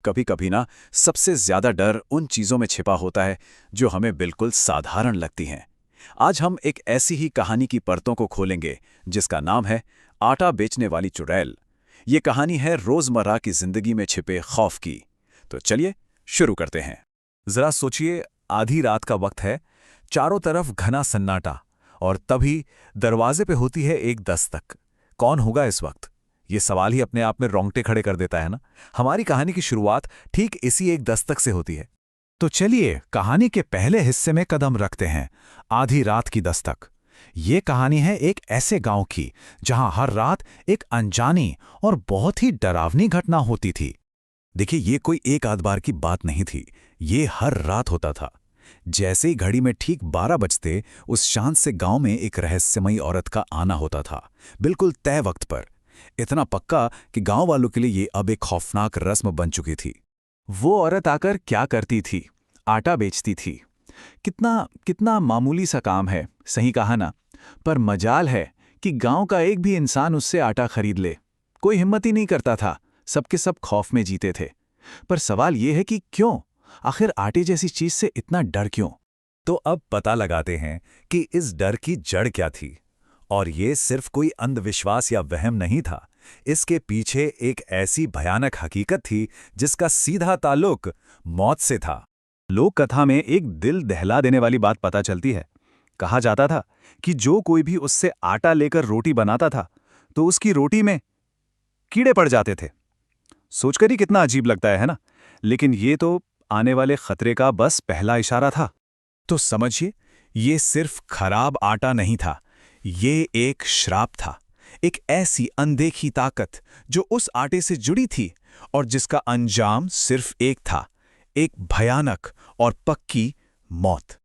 कभी कभी ना सबसे ज्यादा डर उन चीजों में छिपा होता है जो हमें बिल्कुल साधारण लगती हैं। आज हम एक ऐसी ही कहानी की परतों को खोलेंगे जिसका नाम है आटा बेचने वाली चुड़ैल। ये कहानी है रोजमर्रा की जिंदगी में छिपे खौफ की। तो चलिए शुरू करते हैं। जरा सोचिए, आधी रात का वक्त है, चारों तरफ घना सन्नाटा, और तभी दरवाजे पे होती है एक दस्तक। कौन होगा इस वक्त? ये सवाल ही अपने आप में रोंगटे खड़े कर देता है ना। हमारी कहानी की शुरुआत ठीक इसी एक दस्तक से होती है। तो चलिए कहानी के पहले हिस्से में कदम रखते हैं, आधी रात की दस्तक। ये कहानी है एक ऐसे गांव की जहां हर रात एक अनजानी और बहुत ही डरावनी घटना होती थी। देखिए, ये कोई एक आध बार की बात नहीं थी, ये हर रात होता था। जैसे ही घड़ी में ठीक 12 बजते उस शांत से गांव में एक रहस्यमयी औरत का आना होता था, बिल्कुल तय वक्त पर। इतना पक्का कि गांव वालों के लिए ये अब एक खौफनाक रस्म बन चुकी थी। वो औरत आकर क्या करती थी? आटा बेचती थी। कितना कितना मामूली सा काम है, सही कहा ना? पर मजाल है कि गांव का एक भी इंसान उससे आटा खरीद ले। कोई हिम्मत ही नहीं करता था, सबके सब खौफ में जीते थे। पर सवाल ये है कि क्यों? आखिर आटे जैसी चीज से इतना डर क्यों? तो अब पता लगाते हैं कि इस डर की जड़ क्या थी। और ये सिर्फ कोई अंधविश्वास या वहम नहीं था, इसके पीछे एक ऐसी भयानक हकीकत थी जिसका सीधा ताल्लुक मौत से था। लोक कथा में एक दिल दहला देने वाली बात पता चलती है। कहा जाता था कि जो कोई भी उससे आटा लेकर रोटी बनाता था तो उसकी रोटी में कीड़े पड़ जाते थे। सोचकर ही कितना अजीब लगता है ना? लेकिन ये तो आने वाले खतरे का बस पहला इशारा था। तो समझिए, ये सिर्फ खराब आटा नहीं था, ये एक श्राप था। एक ऐसी अनदेखी ताकत जो उस आटे से जुड़ी थी और जिसका अंजाम सिर्फ एक था, एक भयानक और पक्की मौत।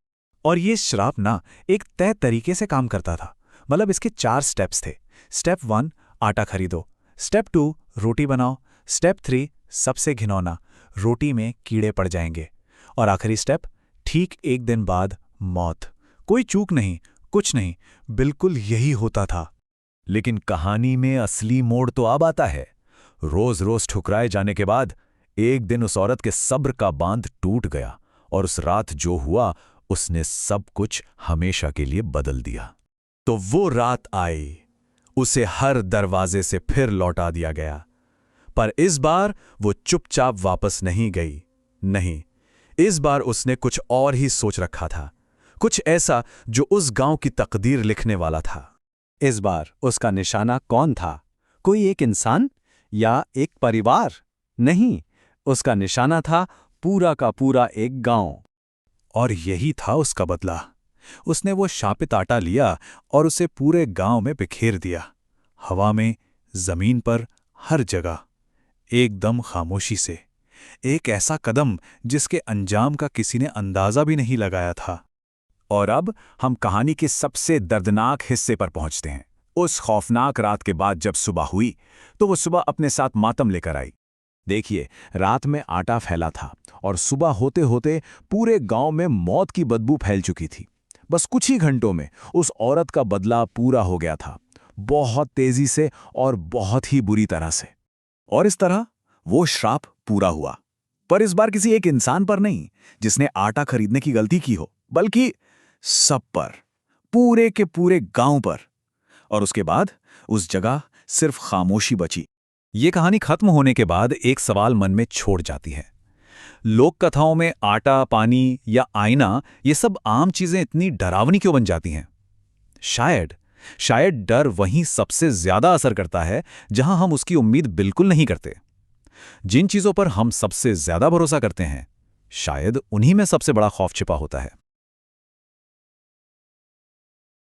और ये श्राप ना एक तय तरीके से काम करता था। मतलब इसके 4 स्टेप्स थे। स्टेप 1, आटा खरीदो। स्टेप 2, रोटी बनाओ। स्टेप 3, सबसे घिनौना, रोटी में कीड़े पड़ जाएंगे। और आखिरी स्टेप, ठीक एक दिन बाद मौत। कोई चूक नहीं, कुछ नहीं, बिल्कुल यही होता था। लेकिन कहानी में असली मोड़ तो अब आता है। रोज रोज ठुकराए जाने के बाद एक दिन उस औरत के सब्र का बांध टूट गया, और उस रात जो हुआ उसने सब कुछ हमेशा के लिए बदल दिया। तो वो रात आई, उसे हर दरवाजे से फिर लौटा दिया गया। पर इस बार वो चुपचाप वापस नहीं गई। नहीं, इस बार उसने कुछ और ही सोच रखा था, कुछ ऐसा जो उस गांव की तकदीर लिखने वाला था। इस बार उसका निशाना कौन था? कोई एक इंसान या एक परिवार? नहीं, उसका निशाना था पूरा का पूरा एक गांव। और यही था उसका बदला। उसने वो शापित आटा लिया और उसे पूरे गांव में बिखेर दिया। हवा में, जमीन पर, हर जगह, एकदम खामोशी से। एक ऐसा कदम जिसके अंजाम का किसी ने अंदाजा भी नहीं लगाया था। और अब हम कहानी के सबसे दर्दनाक हिस्से पर पहुंचते हैं। उस खौफनाक रात के बाद जब सुबह हुई तो वो सुबह अपने साथ मातम लेकर आई। देखिए, रात में आटा फैला था और सुबह होते होते पूरे गांव में मौत की बदबू फैल चुकी थी। बस कुछ ही घंटों में उस औरत का बदला पूरा हो गया था, बहुत तेजी से और बहुत ही बुरी तरह से। और इस तरह वो श्राप पूरा हुआ। पर इस बार किसी एक इंसान पर नहीं जिसने आटा खरीदने की गलती की हो, बल्कि सब पर, पूरे के पूरे गांव पर। और उसके बाद उस जगह सिर्फ खामोशी बची। ये कहानी खत्म होने के बाद एक सवाल मन में छोड़ जाती है। लोक कथाओं में आटा, पानी या आईना, ये सब आम चीजें इतनी डरावनी क्यों बन जाती हैं? शायद डर वहीं सबसे ज्यादा असर करता है जहां हम उसकी उम्मीद बिल्कुल नहीं करते। जिन चीजों पर हम सबसे ज्यादा भरोसा करते हैं, शायद उन्हीं में सबसे बड़ा खौफ छिपा होता है।